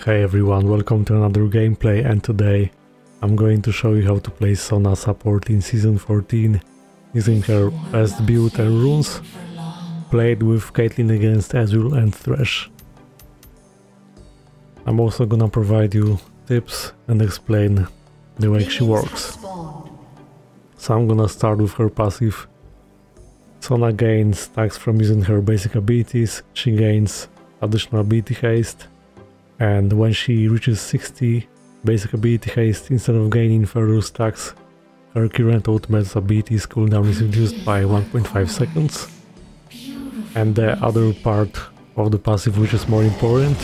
Hey everyone, welcome to another gameplay, and today I'm going to show you how to play Sona support in Season 14 using her best build and runes, played with Caitlyn against Ezreal and Thresh. I'm also gonna provide you tips and explain the way she works. So I'm gonna start with her passive. Sona gains stacks from using her basic abilities, she gains additional ability haste, and when she reaches 60 basic ability haste, instead of gaining further stacks, her current ultimate's ability's cooldown is reduced by 1.5 seconds. And the other part of the passive, which is more important,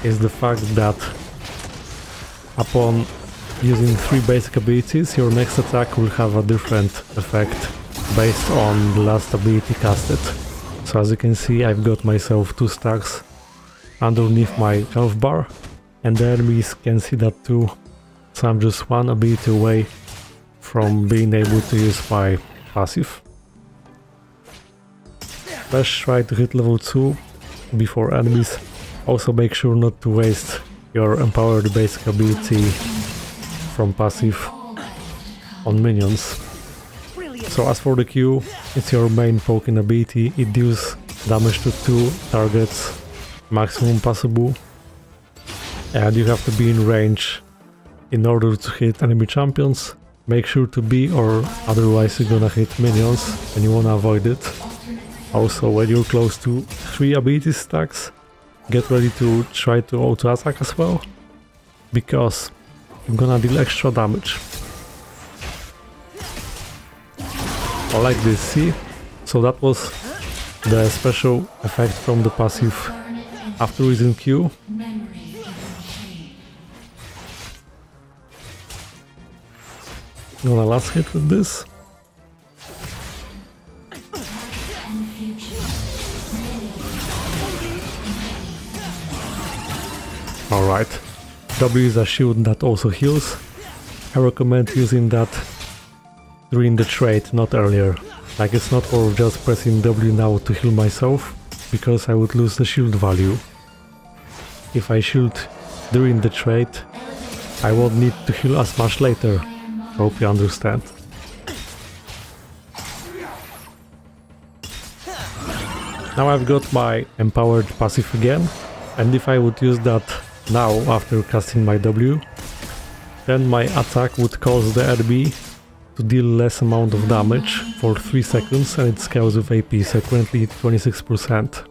is the fact that upon using 3 basic abilities, your next attack will have a different effect based on the last ability casted. So as you can see, I've got myself 2 stacks underneath my health bar, and the enemies can see that too, so I'm just 1 ability away from being able to use my passive. Let's try to hit level 2 before enemies. Also make sure not to waste your empowered basic ability from passive on minions. So as for the Q, it's your main poking ability. It deals damage to 2 targets, maximum possible, and you have to be in range in order to hit enemy champions. Make sure to be, or otherwise you're gonna hit minions and you wanna avoid it. Also, when you're close to 3 ability stacks, get ready to try to auto attack as well, because you're gonna deal extra damage. I like this, see? So that was the special effect from the passive after using Q. Gonna last hit with this. Alright, W is a shield that also heals. I recommend using that during the trade, not earlier. Like, it's not worth just pressing W now to heal myself, because I would lose the shield value. If I shield during the trade, I won't need to heal as much later. Hope you understand. Now I've got my empowered passive again, and if I would use that now after casting my W, then my attack would cause the enemy to deal less amount of damage for 3 seconds, and it scales with AP, so currently 26%.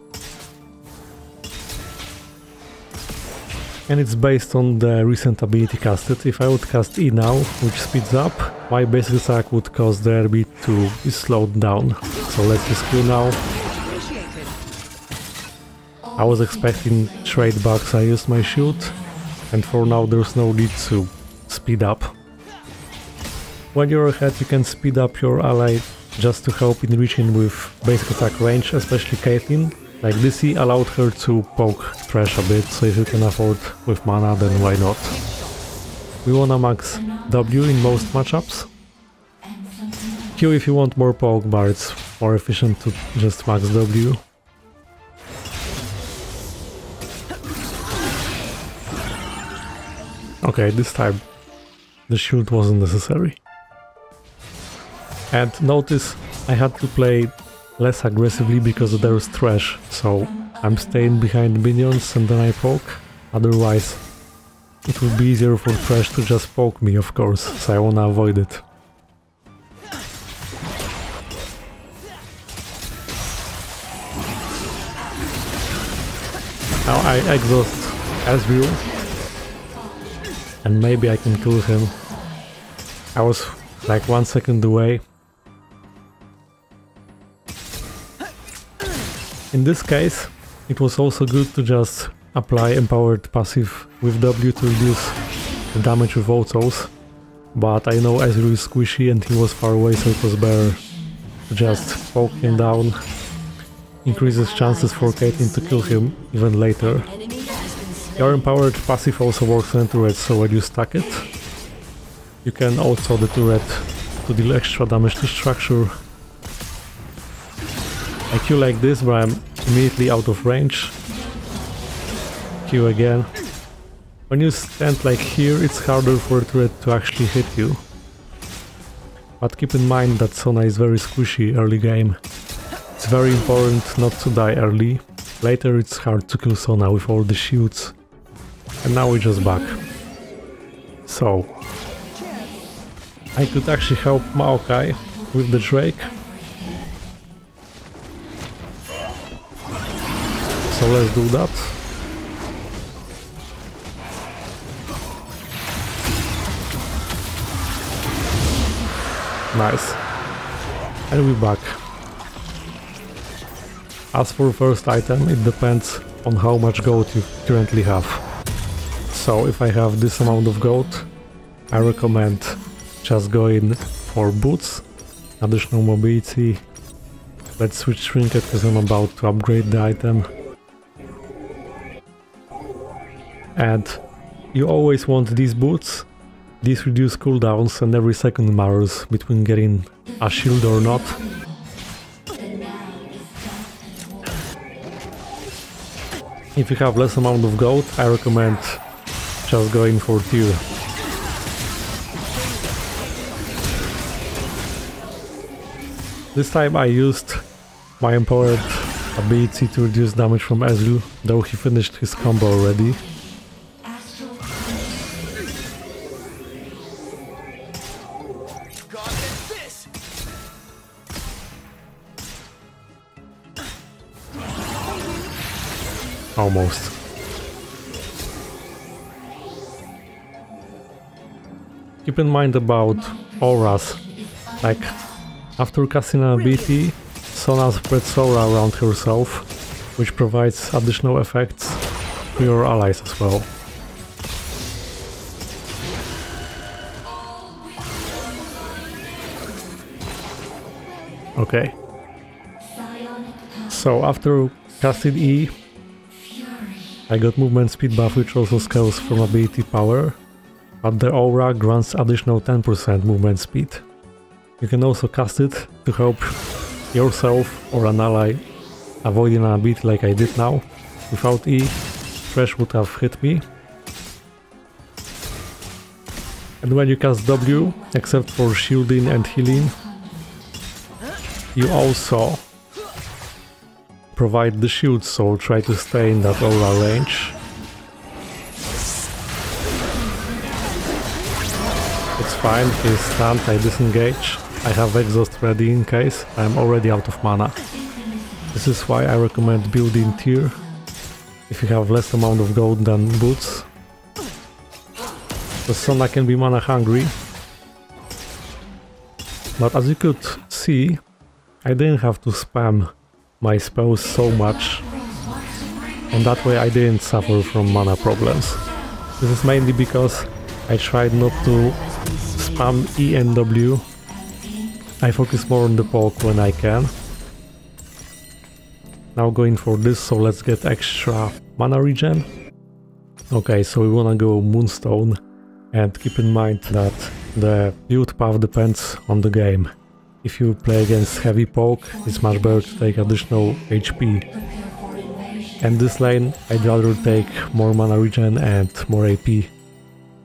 And it's based on the recent ability casted. If I would cast E now, which speeds up, my basic attack would cause the enemy to be slowed down. So let's use Q now. I was expecting trade bugs, I used my shield, and for now there's no need to speed up. When you're ahead, you can speed up your ally just to help in reaching with basic attack range, especially Caitlyn. Like this E allowed her to poke Thresh a bit, so if you can afford with mana, then why not? We wanna max W in most matchups. Q if you want more poke, but it's more efficient to just max W. Okay, this time the shield wasn't necessary. And notice I had to play less aggressively because there's Thresh, so I'm staying behind minions and then I poke. Otherwise it would be easier for Thresh to just poke me, of course, so I wanna avoid it. Now I exhaust Ezreal, and maybe I can kill him. I was like 1 second away. In this case, it was also good to just apply empowered passive with W to reduce the damage with autos, but I know Ezreal is squishy and he was far away, so it was better to just poke him down. Increases chances for Caitlyn to kill him even later. Your empowered passive also works on turrets, so when you stack it, you can auto the turret to deal extra damage to structure. I Q like this, but I'm immediately out of range. Q again. When you stand like here, it's harder for a turret to actually hit you. But keep in mind that Sona is very squishy early game. It's very important not to die early. Later it's hard to kill Sona with all the shields. And now we're just back. So I could actually help Maokai with the Drake. So let's do that. Nice. And we're back. As for first item, it depends on how much gold you currently have. So if I have this amount of gold, I recommend just going for boots, additional mobility. Let's switch trinket because I'm about to upgrade the item. And you always want these boots. These reduce cooldowns and every second matters between getting a shield or not. If you have less amount of gold, I recommend just going for tier. This time I used my empowered ability to reduce damage from Ezreal, though he finished his combo already. Almost. Keep in mind about auras. Like, after casting an ability, Sona spreads aura around herself, which provides additional effects to your allies as well. Okay. So after casting E, I got movement speed buff, which also scales from ability power, but the aura grants additional 10% movement speed. You can also cast it to help yourself or an ally avoiding an ability like I did now. Without E, Thresh would have hit me. And when you cast W, except for shielding and healing, you also provide the shield, so try to stay in that aura range. It's fine, he's stunned, I disengage. I have exhaust ready in case I'm already out of mana. This is why I recommend building tier if you have less amount of gold than boots. The Sona can be mana hungry. But as you could see, I didn't have to spam my spells so much, and that way I didn't suffer from mana problems. This is mainly because I tried not to spam E and W. I focus more on the poke when I can. Now going for this, so let's get extra mana regen. Okay, so we wanna go Moonstone, and keep in mind that the build path depends on the game. If you play against heavy poke, it's much better to take additional HP. And this lane, I'd rather take more mana regen and more AP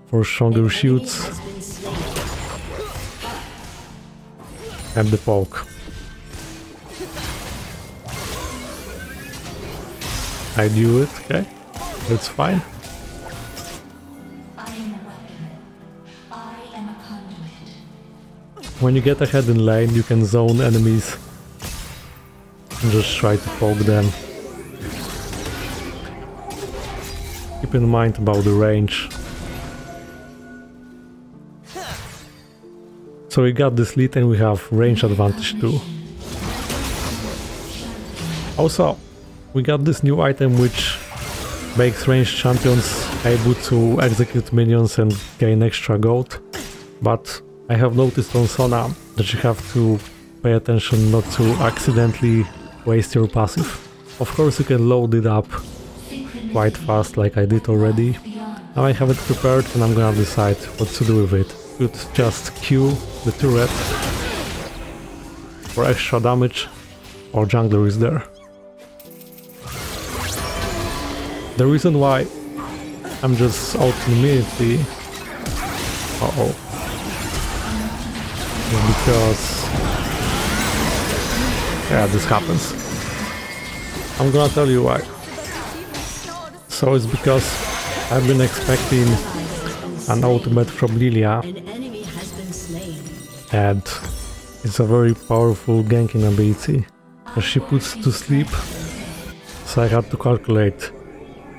for stronger shields and the poke. I do it, okay, that's fine. When you get ahead in lane, you can zone enemies and just try to poke them. Keep in mind about the range. So we got this lead and we have range advantage too. Also, we got this new item which makes ranged champions able to execute minions and gain extra gold, but I have noticed on Sona that you have to pay attention not to accidentally waste your passive. Of course you can load it up quite fast like I did already. Now I have it prepared and I'm gonna decide what to do with it. Could just Q the turret for extra damage, or jungler is there. The reason why I'm just out immediately. Uh-oh. Because... yeah, this happens. I'm gonna tell you why. So it's because I've been expecting an ultimate from Lilia, and it's a very powerful ganking ability that she puts to sleep, so I had to calculate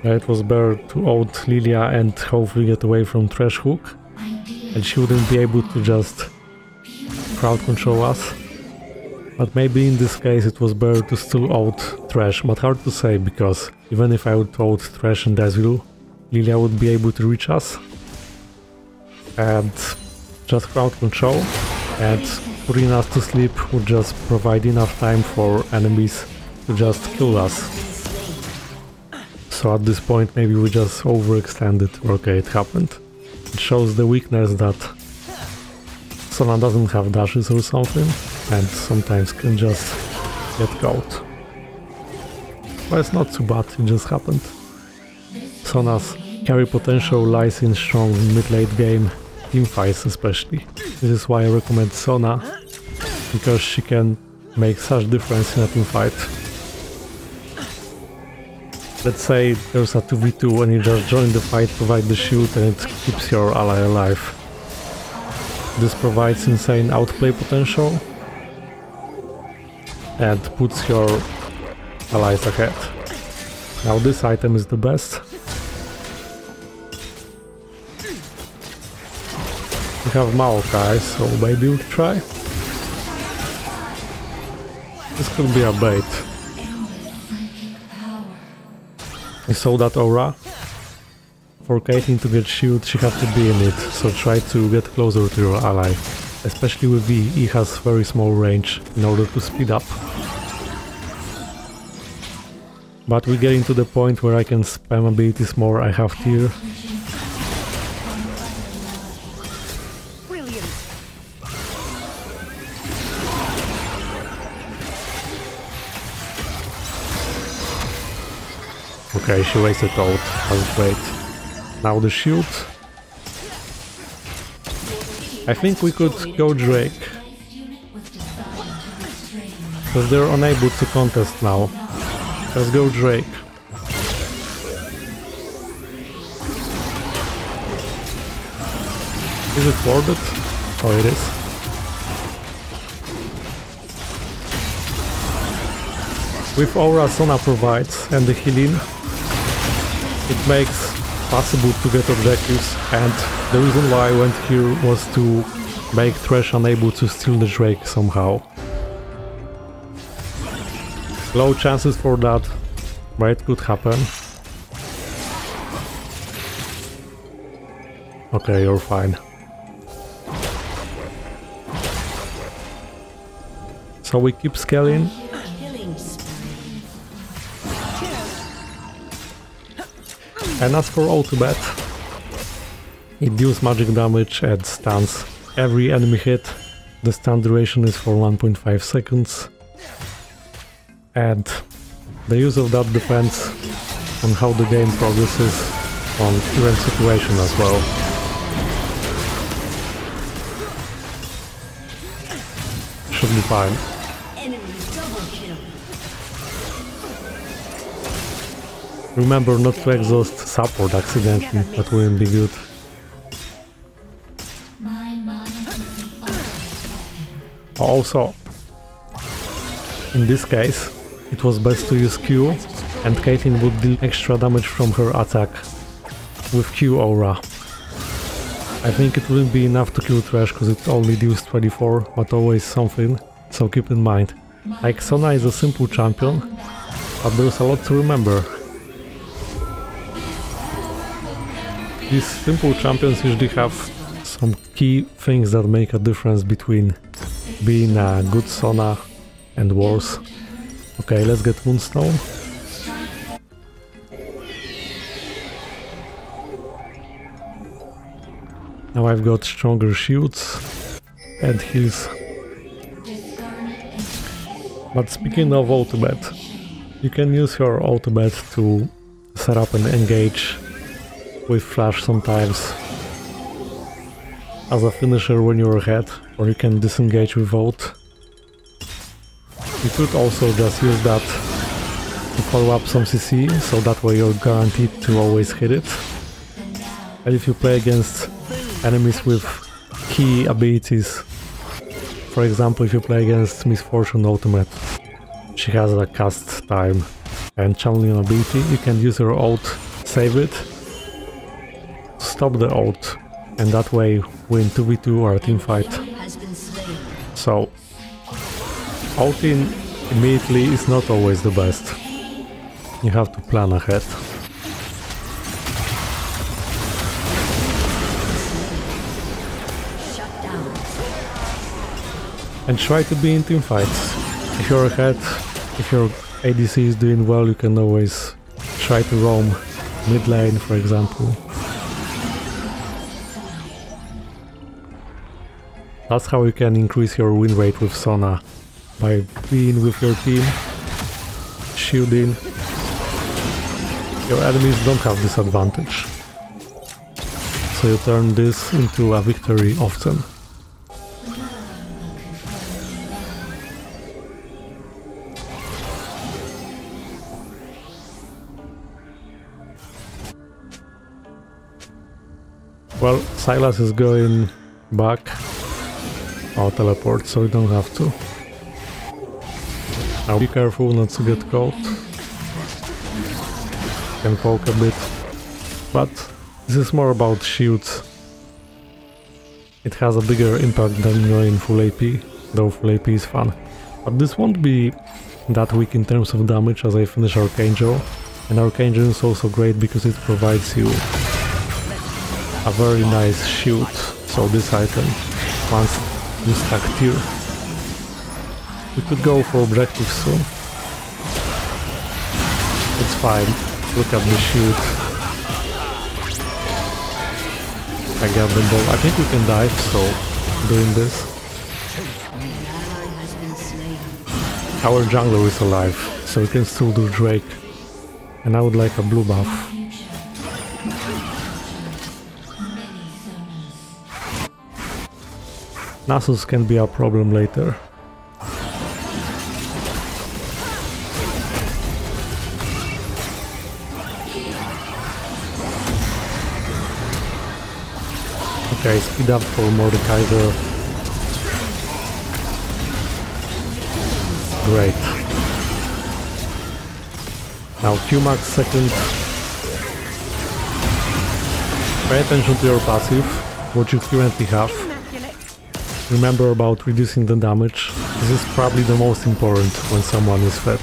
that it was better to ult Lilia and hopefully get away from Thresh Hook, and she wouldn't be able to just crowd control us. But maybe in this case it was better to still ult Thresh, but hard to say, because even if I would ult Thresh and Ezreal, Lilia would be able to reach us and just crowd control, and putting us to sleep would just provide enough time for enemies to just kill us. So at this point maybe we just overextended. Okay, it happened. It shows the weakness that Sona doesn't have dashes or something, and sometimes can just get caught. But it's not too bad, it just happened. Sona's carry potential lies in strong mid-late game teamfights especially. This is why I recommend Sona, because she can make such difference in a teamfight. Let's say there's a 2v2 and you just join the fight, provide the shield, and it keeps your ally alive. This provides insane outplay potential and puts your allies ahead. Now this item is the best. We have Maokai, so maybe we'll try. This could be a bait. You saw that aura? For Caitlyn to get shield, she has to be in it, so try to get closer to your ally. Especially with V, he has very small range in order to speed up. But we're getting to the point where I can spam abilities more. I have Tear. Okay, she wasted ult. That's great. Now the shield. I think we could go Drake, because they're unable to contest now. Let's go Drake. Is it worth it? Oh, it is. With Aura Sona provides and the healing, it makes possible to get objectives, and the reason why I went here was to make Thresh unable to steal the Drake somehow. Low chances for that, but it could happen. Okay, you're fine. So we keep scaling. And as for ultimate, it deals magic damage and stuns every enemy hit. The stun duration is for 1.5 seconds. And the use of that depends on how the game progresses on current situation as well. Should be fine. Remember not to exhaust support accidentally, that wouldn't be good. Also, in this case, it was best to use Q, and Caitlyn would deal extra damage from her attack with Q aura. I think it wouldn't be enough to kill Thresh because it only deals 24, but always something, so keep in mind. Like, Sona is a simple champion, but there's a lot to remember. These simple champions usually have some key things that make a difference between being a good Sona and worse. Okay, let's get Moonstone. Now I've got stronger shields and heals. But speaking of ultimate, you can use your ultimate to set up and engage with flash sometimes as a finisher when you're ahead, or you can disengage with ult. You could also just use that to follow up some CC, so that way you're guaranteed to always hit it. And if you play against enemies with key abilities, for example, if you play against Miss Fortune Ultimate, she has a cast time and channeling ability, you can use her ult, save it, stop the ult, and that way win 2v2 or a team fight. So, ulting immediately is not always the best. You have to plan ahead. And try to be in team fights. If you're ahead, if your ADC is doing well, you can always try to roam mid lane, for example. That's how you can increase your win rate with Sona, by being with your team, shielding. Your enemies don't have this advantage, so you turn this into a victory often. Well, Sylas is going back. I'll teleport, so you don't have to. Now be careful not to get caught. Can poke a bit. But this is more about shields. It has a bigger impact than in full AP, though full AP is fun. But this won't be that weak in terms of damage as I finish Archangel. And Archangel is also great because it provides you a very nice shield. So this item, once you stack tier. We could go for objectives soon. It's fine. Look at the shield. I got them both. I think we can dive, so doing this. Our jungler is alive, so we can still do Drake. And I would like a blue buff. Nasus can be a problem later. Okay, speed up for Mordekaiser. Great. Now Qmax second. Pay attention to your passive, what you currently have. Remember about reducing the damage. This is probably the most important when someone is fed.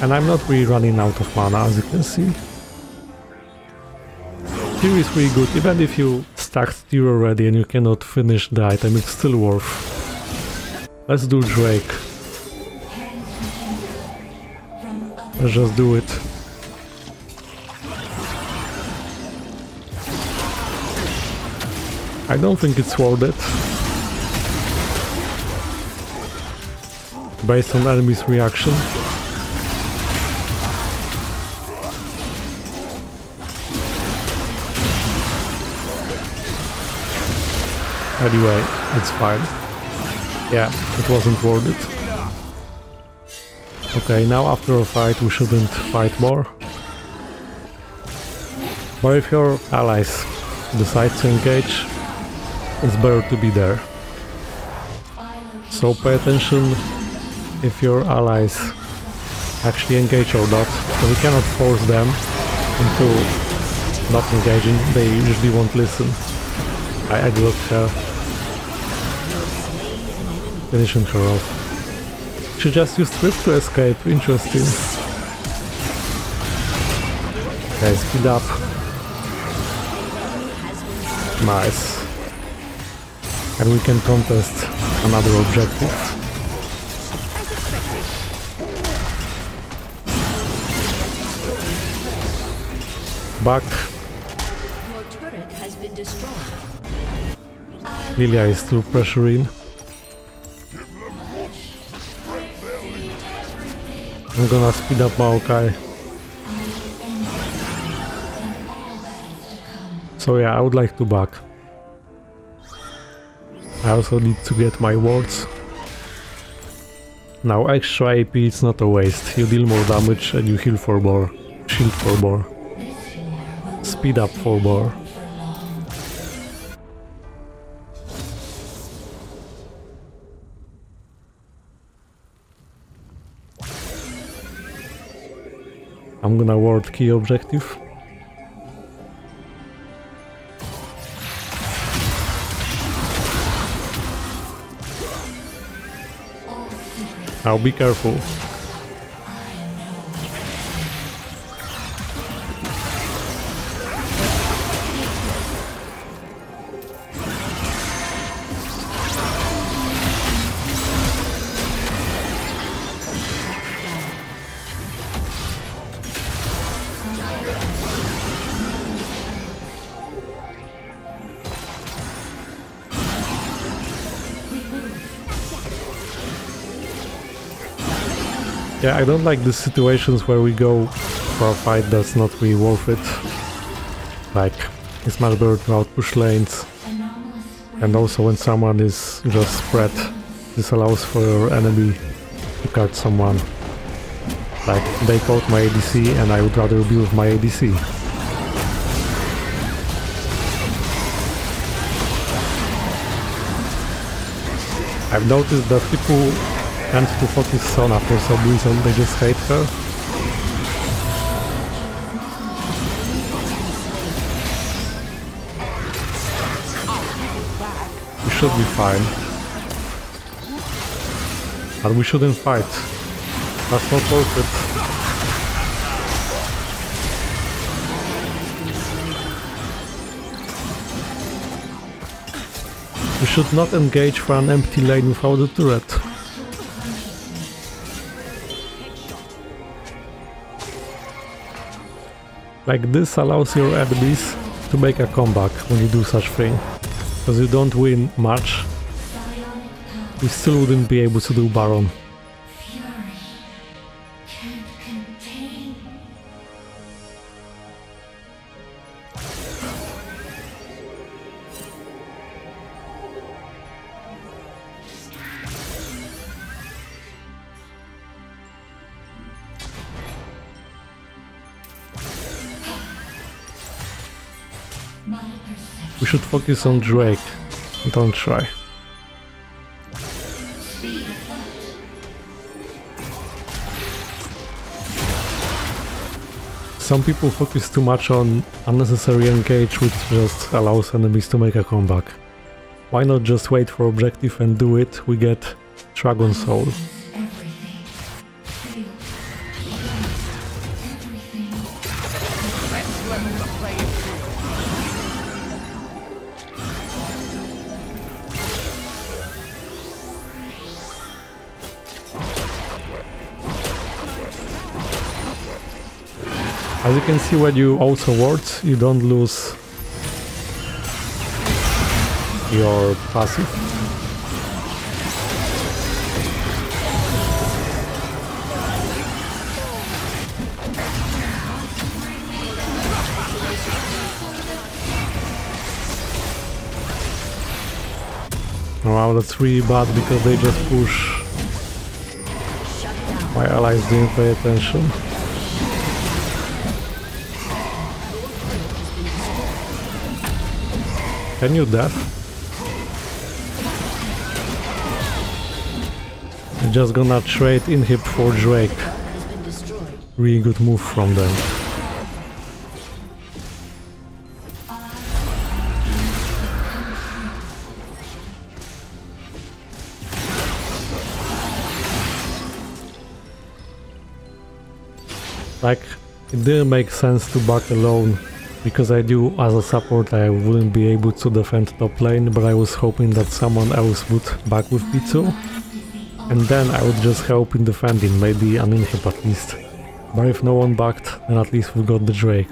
And I'm not really running out of mana, as you can see. Tier is really good, even if you stacked tier already and you cannot finish the item, it's still worth. Let's do Drake. Let's just do it. I don't think it's worth it. Based on enemy's reaction. Anyway, it's fine. Yeah, it wasn't worth it. Okay, now after a fight we shouldn't fight more. But if your allies decide to engage, it's better to be there. So pay attention if your allies actually engage or not. So we cannot force them into not engaging, they usually won't listen. I blocked her. Finishing her off. She just used Rift to escape, interesting. Okay, speed up. Nice. And we can contest another objective. Back. Your turret has been destroyed. Lilia is still pressuring. I'm gonna speed up Maokai. So yeah, I would like to back. I also need to get my wards. Now extra AP, it's not a waste. You deal more damage and you heal for more. Shield for more. Speed up for more. I'm gonna ward key objective. Now be careful. Yeah, I don't like the situations where we go for a fight that's not really worth it. Like, it's much better to outpush lanes. And also when someone is just spread, this allows for your enemy to catch someone. Like, they caught my ADC and I would rather be with my ADC. I've noticed that people tend to focus Sona for some reason, they just hate her. We should be fine. But we shouldn't fight. That's not worth it. We should not engage for an empty lane without a turret. Like this allows your enemies to make a comeback when you do such thing. Because you don't win much, we still wouldn't be able to do Baron. We should focus on Drake. Don't try. Some people focus too much on unnecessary engage, which just allows enemies to make a comeback. Why not just wait for objective and do it? We get Dragon Soul. As you can see, when you also ward, you don't lose your passive. Wow, that's really bad because they just push. My allies didn't pay attention. Can you death? I'm just gonna trade inhib for Drake. Really good move from them. Like, it didn't make sense to back alone. Because I knew as a support I wouldn't be able to defend top lane, but I was hoping that someone else would back with me too. And then I would just help in defending, maybe an inhib at least. But if no one backed, then at least we got the Drake.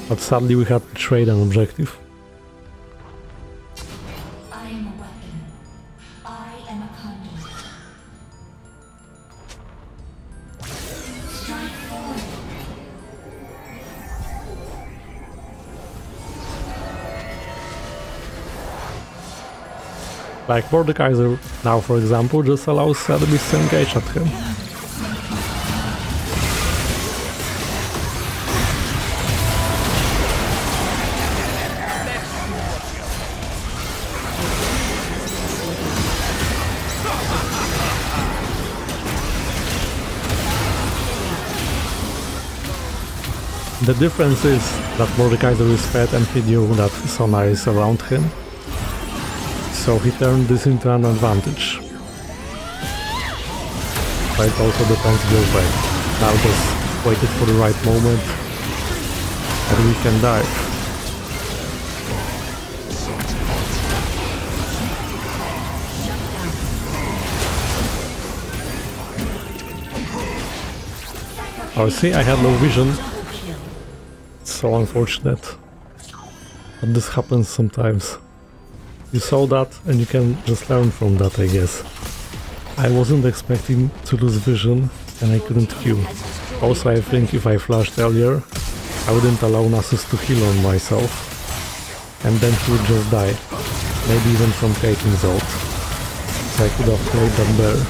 But sadly we had to trade an objective. Like Mordekaiser now, for example, just allows enemies to engage at him. The difference is that Mordekaiser is fed and he knew that Sona is around him, so he turned this into an advantage. But it also depends your way. Now just waited for the right moment and we can dive. Oh, see, I had no vision. So unfortunate, but this happens sometimes. You saw that and you can just learn from that, I guess. I wasn't expecting to lose vision and I couldn't Q. Also, I think if I flashed earlier, I wouldn't allow Nasus to heal on myself, and then he would just die, maybe even from Caitlyn's ult. So I could have played that better.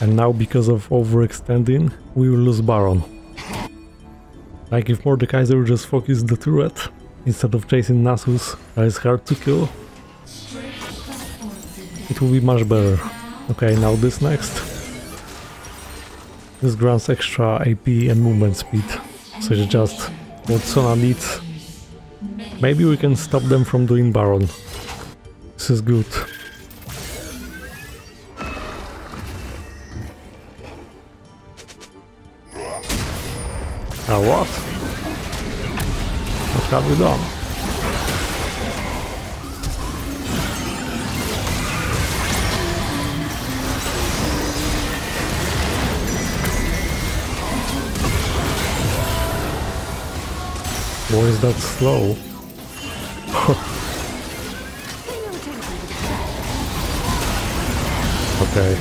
And now, because of overextending, we will lose Baron. Like if Mordekaiser just focused the turret instead of chasing Nasus, that is hard to kill, it will be much better. Okay, now this next. This grants extra AP and movement speed, so it's just what Sona needs. Maybe we can stop them from doing Baron. This is good. What? What have we done? Why is that slow? Okay.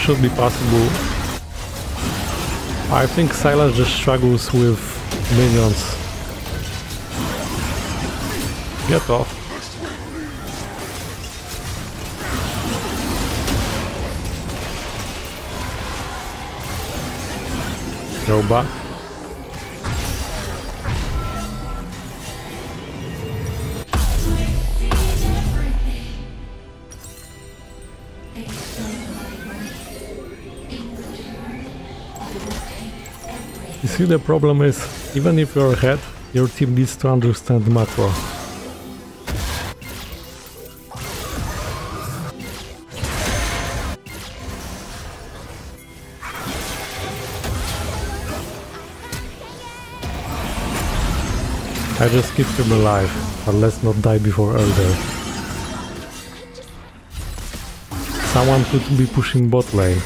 Should be possible. I think Sylas just struggles with minions. Get off. Go back. You see, the problem is, even if you're ahead, your team needs to understand macro. I just keep him alive, but let's not die before Elder. Someone could be pushing bot lane.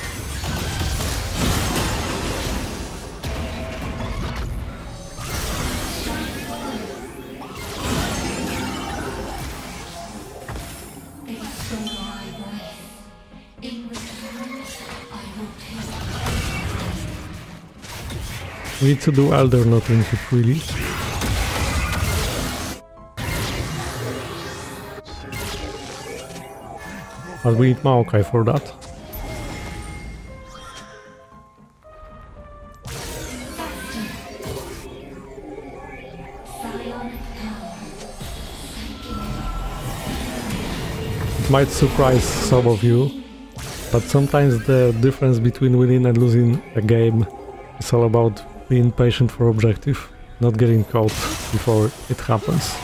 We need to do Elder, not Inhib, really. But we need Maokai for that. It might surprise some of you, but sometimes the difference between winning and losing a game is all about being patient for objective, not getting caught before it happens.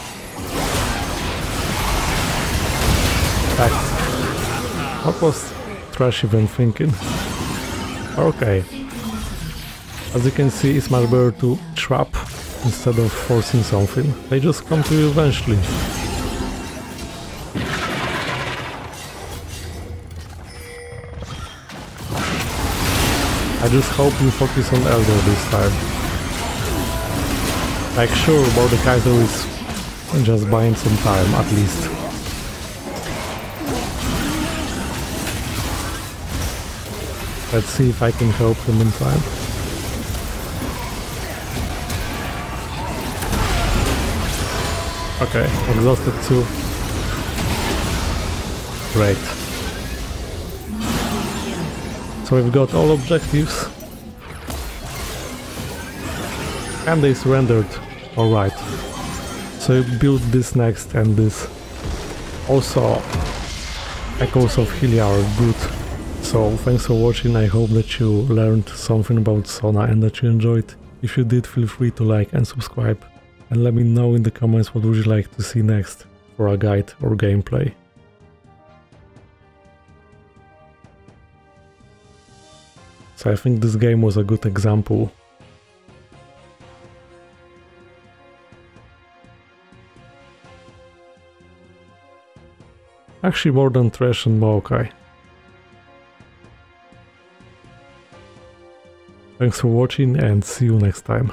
What was Trash even thinking? Okay. As you can see, it's much better to trap instead of forcing something. They just come to you eventually. I just hope you focus on Elder this time. Like sure, Mordekaiser is just buying some time at least. Let's see if I can help him in time. Okay, exhausted too. Great. So we've got all objectives. And they surrendered. Alright. So you build this next and this. Also, Echoes of Hylia are good. So thanks for watching, I hope that you learned something about Sona and that you enjoyed. If you did, feel free to like and subscribe. And let me know in the comments what would you like to see next for a guide or gameplay. So I think this game was a good example. Actually more than Thresh and Maokai. Thanks for watching and see you next time.